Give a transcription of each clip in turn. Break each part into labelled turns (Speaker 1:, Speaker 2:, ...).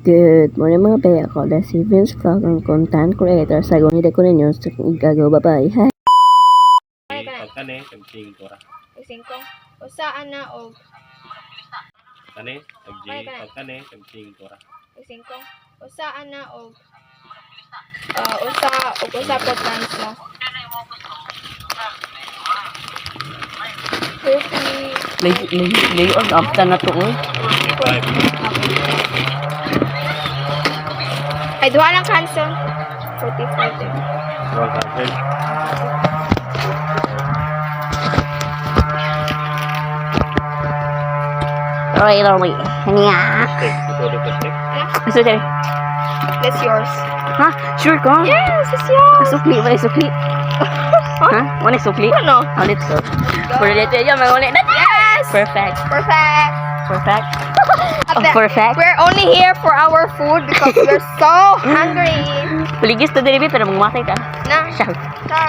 Speaker 1: Good morning mga bay. Ako na si Vince Vlog, ang content creator sa gawin ko ninyo sa gagawa babay. Hi!
Speaker 2: Pagkane, tag-5 ra.
Speaker 3: Singko. Usaan na og
Speaker 2: Kane, pagkane, tag-5 ra.
Speaker 3: singko. Usaan na og usa po times na. 30.
Speaker 1: Layo ang after na to.
Speaker 3: Ay, duha lang cancel. 45.
Speaker 2: 100.
Speaker 1: Roy. Niya. Sorry.
Speaker 3: That's yours.
Speaker 1: Ha? Sure ka?
Speaker 3: Yes, it's yours.
Speaker 1: Sukli ba? Sukli? Ha? Wala sukli?
Speaker 3: Ano?
Speaker 1: Ulit ko. Puro dito yun. Mag-ulit na.
Speaker 3: Yes.
Speaker 1: Perfect.
Speaker 3: Perfect.
Speaker 1: Perfect.
Speaker 3: At
Speaker 1: Perfect.
Speaker 3: We're only here for our food because we're so hungry.
Speaker 1: Puligis to delivery pero magmatay ka.
Speaker 3: Na.
Speaker 1: Shout.
Speaker 3: Sir.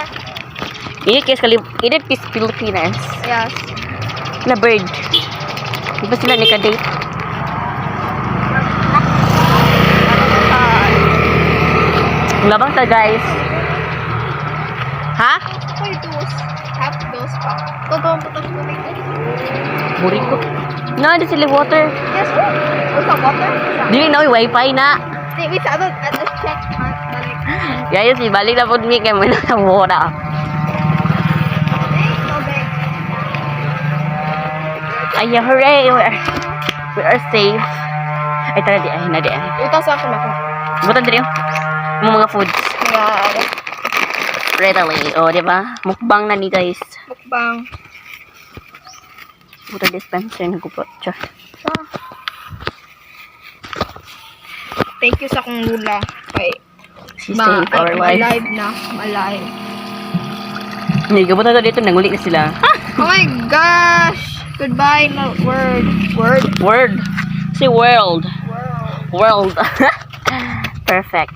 Speaker 1: Init is Pilipinas.
Speaker 3: Yes.
Speaker 1: Na bird. Di ba sila nika-date? Labang ta guys. Ha?
Speaker 3: Wait, those. Half those pa. Totoo po ito.
Speaker 1: Buri ko. Na, di sila water.
Speaker 3: Yes, what's the water?
Speaker 1: Dili na, wifi na.
Speaker 3: Wait, I don't check. Balik.
Speaker 1: Guys, ibalik na po mi kay mo na mura.
Speaker 3: Tubig.
Speaker 1: Ay, hooray! We are safe. Ay, tara di. Ay, na di.
Speaker 3: Utas ako na ko.
Speaker 1: Butan diri. Yung mga foods.
Speaker 3: Yeah.
Speaker 1: Right away. O, di ba? Mukbang na ni guys.
Speaker 3: Mukbang.
Speaker 1: Buta dispenser na gupot. Char.
Speaker 3: Thank you sa kong lula. Kay
Speaker 1: She staying for our life.
Speaker 3: alive na. Alive.
Speaker 1: Hindi, gupot na dito. Nangulit na sila.
Speaker 3: Oh my gosh! Goodbye, no word. Word?
Speaker 1: Word. Say world.
Speaker 3: World.
Speaker 1: World. Perfect.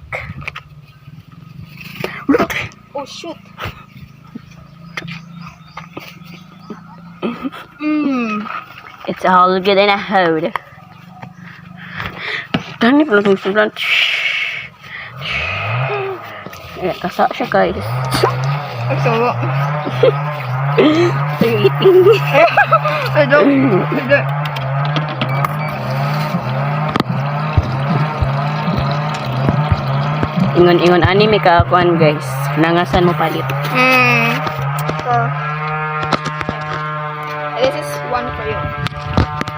Speaker 3: Oh shoot.
Speaker 1: It's all good in a hood. Dani pala itong sulan. Kasa siya guys.
Speaker 3: Nagsawa.
Speaker 1: Eating.
Speaker 3: Ado. Ado.
Speaker 1: Ingon-ingon ani may kaakuan guys. Nangasan mo palit.
Speaker 3: So, this is one for you.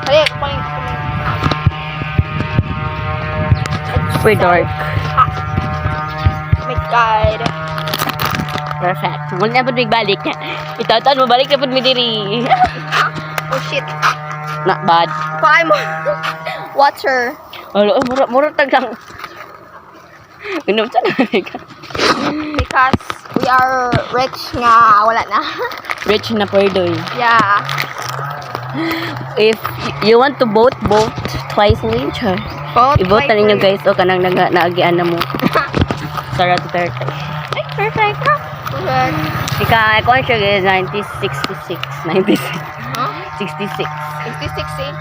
Speaker 3: Hali, kumain.
Speaker 1: Super dark.
Speaker 3: Oh my god.
Speaker 1: Perfect. Mula na po balik niya. Itataon mo balik na po mi diri.
Speaker 3: Oh shit.
Speaker 1: Not bad.
Speaker 3: Kumain mo. Water.
Speaker 1: Oh, mura tagang. Inom sa na.
Speaker 3: Because we are rich nga. Wala na.
Speaker 1: Rich na perdoy.
Speaker 3: Yeah.
Speaker 1: If you want to vote twice later.
Speaker 3: Both
Speaker 1: I-vote na ninyo guys o kanang naagian na mo. Sarah Duterte.
Speaker 3: Ay, perfect. Perfect.
Speaker 1: Ika, ako siya guys, 1966. 96.
Speaker 3: Huh?
Speaker 1: 66.
Speaker 3: 60-60.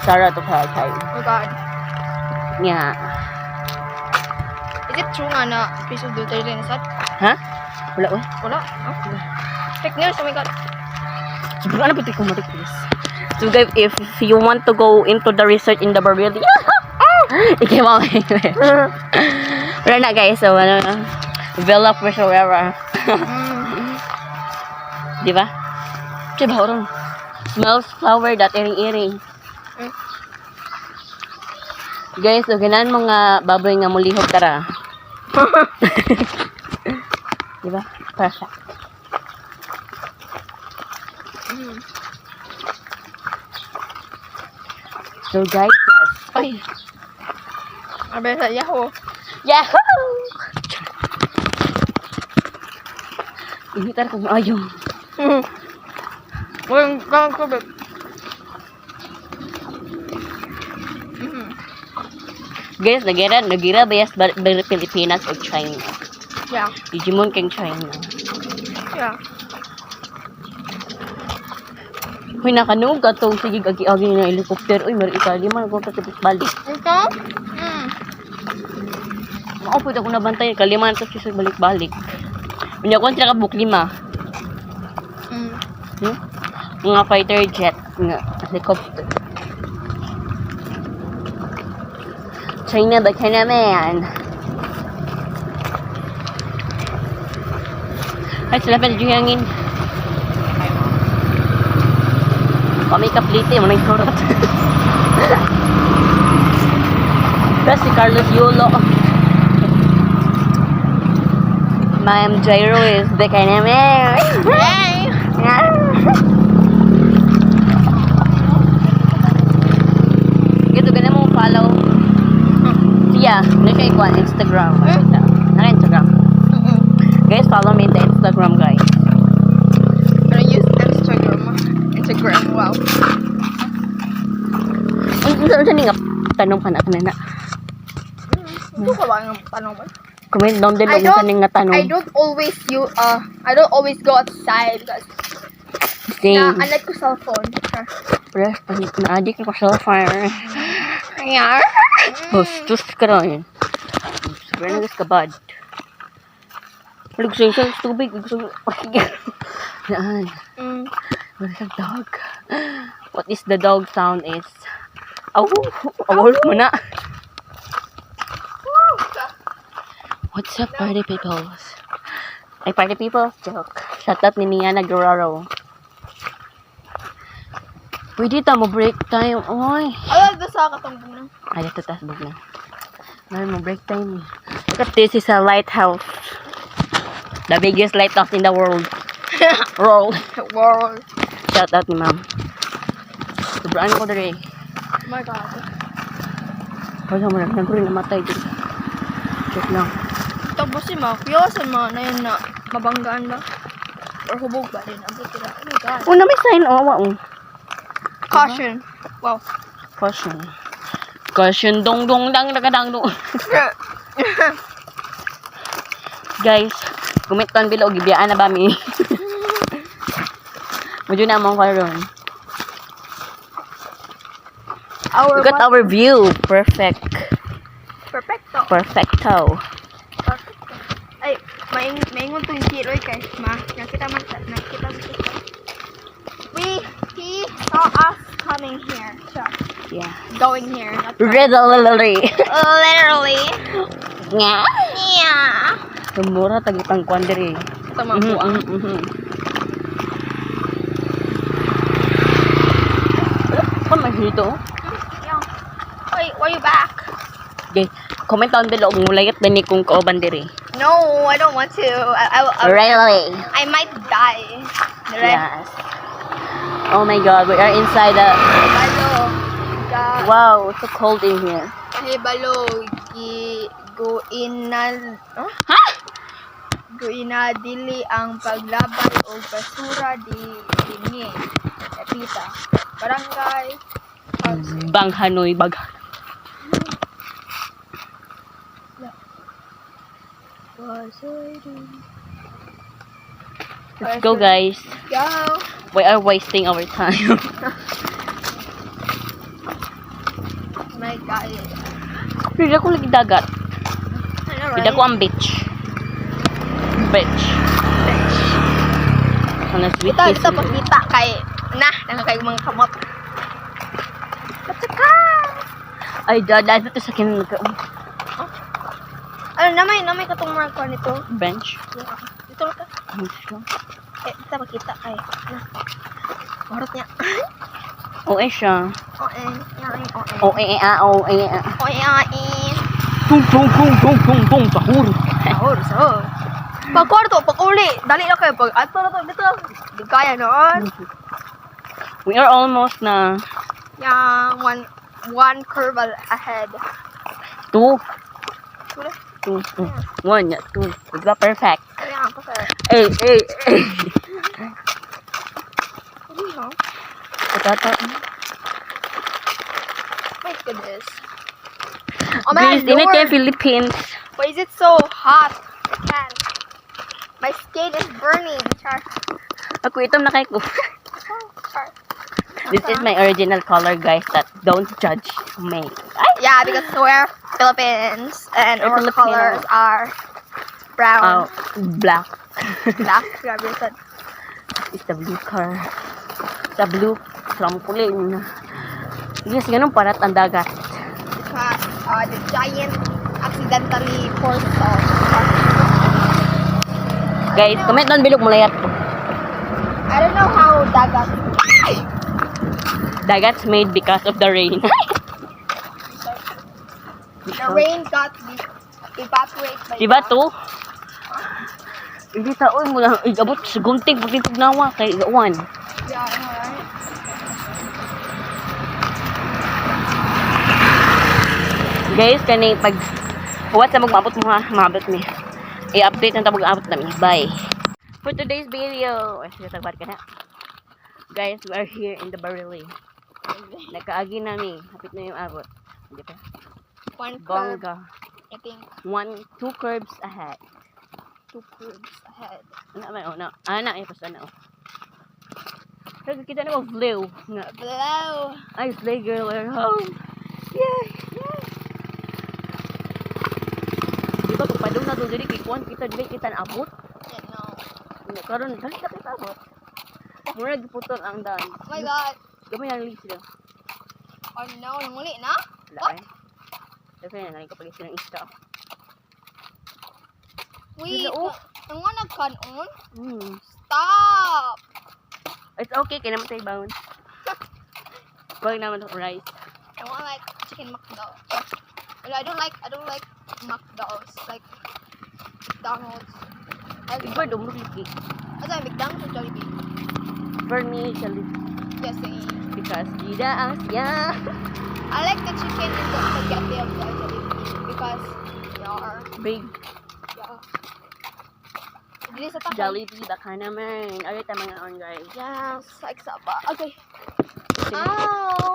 Speaker 1: Sarah Duterte.
Speaker 3: Oh my god.
Speaker 1: Yeah.
Speaker 3: Is it true nga na Piso Duterte na sad?
Speaker 1: Ha? Wala ko.
Speaker 3: Wala. Huh? Fake news. Oh my god.
Speaker 1: Siguro ano pati kumarik please. So guys, if you want to go into the research in the Barbados, ikaw mo. Wala na guys, so ano, develop wherever. Di ba? Diba, orang smells flower that iring-iring. Guys, so ganan mga baboy nga mulihok tara. Diba? Perfect. So guys, yes. Ay.
Speaker 3: Abe sa Yahoo.
Speaker 1: Yahoo! Initar kong ayaw.
Speaker 3: Walang kang kubik.
Speaker 1: Guys, nagira bayas Pilipinas o China.
Speaker 3: Yeah.
Speaker 1: Digimon kang China.
Speaker 3: Yeah.
Speaker 1: Uy, nakanog ka to. Sige, agi-agi na helicopter. Uy, mari ikali man. Ako tatapos balik.
Speaker 3: Ito?
Speaker 1: Maupod ako nabantay. Kaliman tapos siya balik-balik. Unya ko sila kabuk 5. Mga fighter jet. Nga helicopter. China the China man. Ay, sila pa yung hangin. Kami kaplite, mo nagkurot. Tapos si Carlos Yulo. Ma'am Jairo is the kind of man.
Speaker 3: Hey!
Speaker 1: Ito, ganun mo follow. Siya, nakay ko ang Instagram. Naka-Instagram. Guys, follow me in the Instagram, guys.
Speaker 3: I'm gonna use Instagram, wow.
Speaker 1: Ano nga tanong ka na kanina?
Speaker 3: Ito ka ba ng tanong mo?
Speaker 1: Comment down below
Speaker 3: I
Speaker 1: kung
Speaker 3: don't-
Speaker 1: kaning nga tanong.
Speaker 3: I don't always go outside because
Speaker 1: Same.
Speaker 3: unlike ko cellphone.
Speaker 1: Press, na-addict ko sa fire.
Speaker 3: Ayan.
Speaker 1: Bastos ka rin. Sobrang nagas ka bad. Malugsoy siya sa tubig. Yan. Wala sa dog. What is the dog sound is? Aw! Awol mo na. What's up, party peoples? Ay, party people? Joke. Shout out ni Nia Nagararo. Pwede ta mo break time. Oy.
Speaker 3: Alam ko sa katumbong na.
Speaker 1: Ay, ito tas bug na. Ay, mo break time. Look at this is a lighthouse. The biggest lighthouse in the world. World.
Speaker 3: World.
Speaker 1: Shout out ni ma'am. Sobrang ko dere.
Speaker 3: Oh my God.
Speaker 1: Kaya mo na rin namatay din. Check lang.
Speaker 3: Tapos si Ma, kiyosan mo na yun na mabanggaan ba? Or hubog ba din? Abot sila. Oh my God.
Speaker 1: Una may sign wa oh.
Speaker 3: Caution. Wow.
Speaker 1: Caution. Caution dong dong dang dang dong. Guys, comment down below gibiyaan na ba mi? Medyo na mo karon. Look at our view. Perfect.
Speaker 3: Perfecto.
Speaker 1: Perfecto.
Speaker 3: Ay, maingon to yung kiloy kay Ma. Nakita mo. He saw us coming here. So,
Speaker 1: Yeah.
Speaker 3: going here. Not
Speaker 1: Literally.
Speaker 3: literally.
Speaker 1: Nga.
Speaker 3: Yeah.
Speaker 1: Mura tagitang kwandere.
Speaker 3: Ito mga buwang.
Speaker 1: Ano man dito?
Speaker 3: Yeah. Wait, why you back?
Speaker 1: Okay. Comment down below kung mulayat din ni kung kauban diri.
Speaker 3: No, I don't want to.
Speaker 1: Really?
Speaker 3: I might die.
Speaker 1: Yes. Oh my god, we are inside the...
Speaker 3: Balo.
Speaker 1: Wow, it's so cold in here.
Speaker 3: Hey, balo. Go in na...
Speaker 1: Ha?
Speaker 3: Go ina dili ang paglabay o basura dinhi. Kapita. Barangay.
Speaker 1: Bang Hanoi bag. Let's go guys.
Speaker 3: Go.
Speaker 1: We are wasting our time.
Speaker 3: My God.
Speaker 1: Pwede ko lagi dagat.
Speaker 3: I know,
Speaker 1: Pwede
Speaker 3: right?
Speaker 1: ko ang beach. Beach. Ano sweet
Speaker 3: Ito,
Speaker 1: kiss.
Speaker 3: ito, pagkita kay, nakakay mga kamot. Patsaka!
Speaker 1: Ay, dada ito sa kin
Speaker 3: Ano, namay katong mga ko nito.
Speaker 1: bench.
Speaker 3: Dito ka. Ito, pagkita kay, Marot niya.
Speaker 1: Oo siya.
Speaker 3: Oo, eh.
Speaker 1: Oo. Tung tung sahur.
Speaker 3: Sahur. Pag kwarto, pag uli, dali na kayo. Pag ato na to, dito. Di kaya noon.
Speaker 1: We are almost na
Speaker 3: Yung one curve ahead.
Speaker 1: 2.
Speaker 3: Wala.
Speaker 1: 2. 1, 2. Diba perfect?
Speaker 3: Kaya ako sir.
Speaker 1: Eh.
Speaker 3: Hindi no?
Speaker 1: Patata.
Speaker 3: My goodness. Oh my
Speaker 1: Guys, init
Speaker 3: lord.
Speaker 1: yung Philippines.
Speaker 3: Why is it so hot? I can't. My skin is burning. Char.
Speaker 1: Ako itom na kay ko.
Speaker 3: Char.
Speaker 1: This is my original color, guys. That don't judge me. Ay!
Speaker 3: Yeah, because we're Philippines and
Speaker 1: We're
Speaker 3: our
Speaker 1: Filipino.
Speaker 3: colors are brown,
Speaker 1: Oh, black.
Speaker 3: black. Grabe yun.
Speaker 1: It's the blue car. The blue trampoline. Yes, ganun parat ang dagat.
Speaker 3: Because the giant accidentally forced us.
Speaker 1: Guys, comment down below mulayat ko.
Speaker 3: I don't know how dagat.
Speaker 1: Dagat's made because of the rain.
Speaker 3: The rain got evaporated by
Speaker 1: Diba
Speaker 3: the-
Speaker 1: to? Hindi taon mo lang igabot sa gunting pag nawa kay gawan.
Speaker 3: Yeah, I know, right?
Speaker 1: Guys, kani pag huwat sa magmaabot mo ha, maabot ni. I-update na mag-abot namin. Bye. For today's video, ay sige tagbat ka na. Guys, we are here in the Barili. Nagkaagi namin. Hapit na yung abot. Hindi pa.
Speaker 3: One curve,
Speaker 1: Bongga.
Speaker 3: I think.
Speaker 1: 2 curbs ahead.
Speaker 3: 2 curves ahead.
Speaker 1: Ano man, oh, no. Ana, ay pasan na, oh. Pero kita na mo blue. Nga.
Speaker 3: Below.
Speaker 1: Ay, slay girl, we're home. Yay! Di ba, kung padung na doon, dili, kikuan kita, dili kita naabot.
Speaker 3: Yeah, no.
Speaker 1: Karon, dali ka kita abot. Mura, giputol ang daan.
Speaker 3: Oh my god.
Speaker 1: Gamay ang leaves lang.
Speaker 3: Oh no, namuli na?
Speaker 1: Wala
Speaker 3: What?
Speaker 1: eh. Kasi nga, nangin ko pag ng ista.
Speaker 3: Wait,
Speaker 1: Hello?
Speaker 3: ang nga nagkanon?
Speaker 1: Hmm.
Speaker 3: Stop!
Speaker 1: It's okay, kaya naman tayo bound. Huwag naman ng rice.
Speaker 3: I want like chicken McDonald's. Well, I don't like McDonald's. Like McDonald's.
Speaker 1: Iba, dumuliki.
Speaker 3: What's that, McDonald's or Jollibee?
Speaker 1: For me, Charlie,
Speaker 3: Yes, same.
Speaker 1: because gida ang siya.
Speaker 3: I like the chicken and the spaghetti of the Jollibee because they are,
Speaker 1: Big
Speaker 3: yeah. Dili sa takay.
Speaker 1: Jollibee, baka naman. Ayun, tama nga on, guys.
Speaker 3: Yes, like saba. Okay. Ow!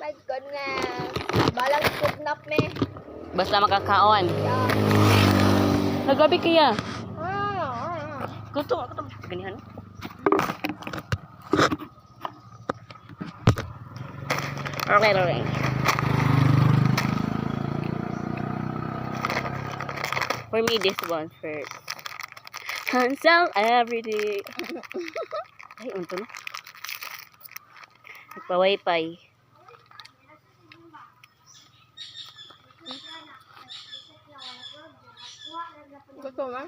Speaker 3: My goodness. Balang kidnap me.
Speaker 1: Basta makakaon.
Speaker 3: Yeah.
Speaker 1: Nagabi kaya.
Speaker 3: Ah.
Speaker 1: Gusto ako ito. Ganihan. Okay. For me, this one first. Cancel every day. Ay, unto no? Nagpa-wifi.
Speaker 3: Gusto mo?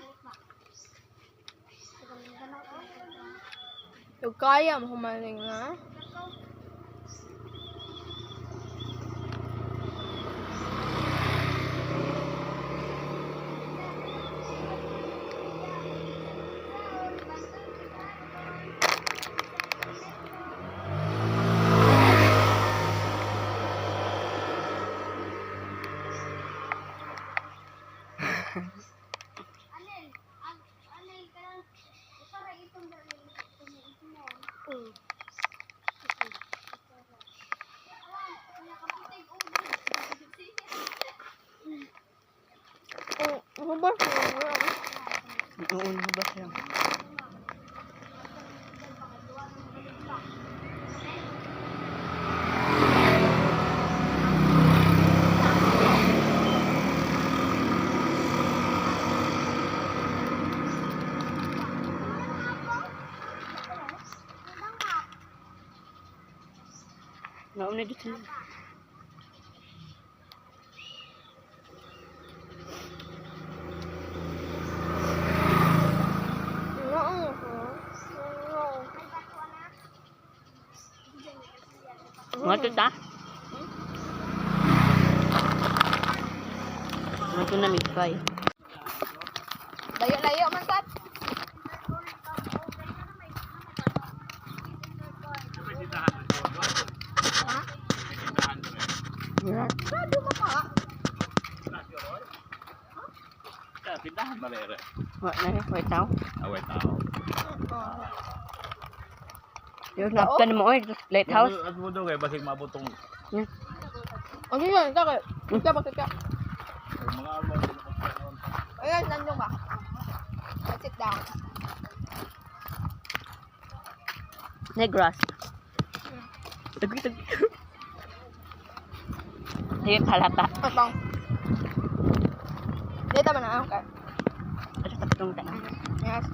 Speaker 3: Yung kaya mo humaling na. Ano ba?
Speaker 1: Oo, ba siya? Nauna dito. Ngato ta? Ngato na midbay.
Speaker 3: Layo-layo man tat. Ha?
Speaker 1: Yeah.
Speaker 3: Sado mo pa.
Speaker 2: Pindahan ba rin?
Speaker 1: What na rin? Wait now.
Speaker 2: Away tao.
Speaker 1: Yung naptan mo oy, lighthouse.
Speaker 2: At mo doon kayo, basig mabutong
Speaker 3: Ano yun? Kaka. Kaka.
Speaker 2: mga alwan.
Speaker 3: Ayun, nandun ka. Let's sit down.
Speaker 1: Negros. Tagoy. Ayun, halata.
Speaker 3: Atang. Dito man na, okay.
Speaker 1: Ano ka itong tanong?
Speaker 3: Yes.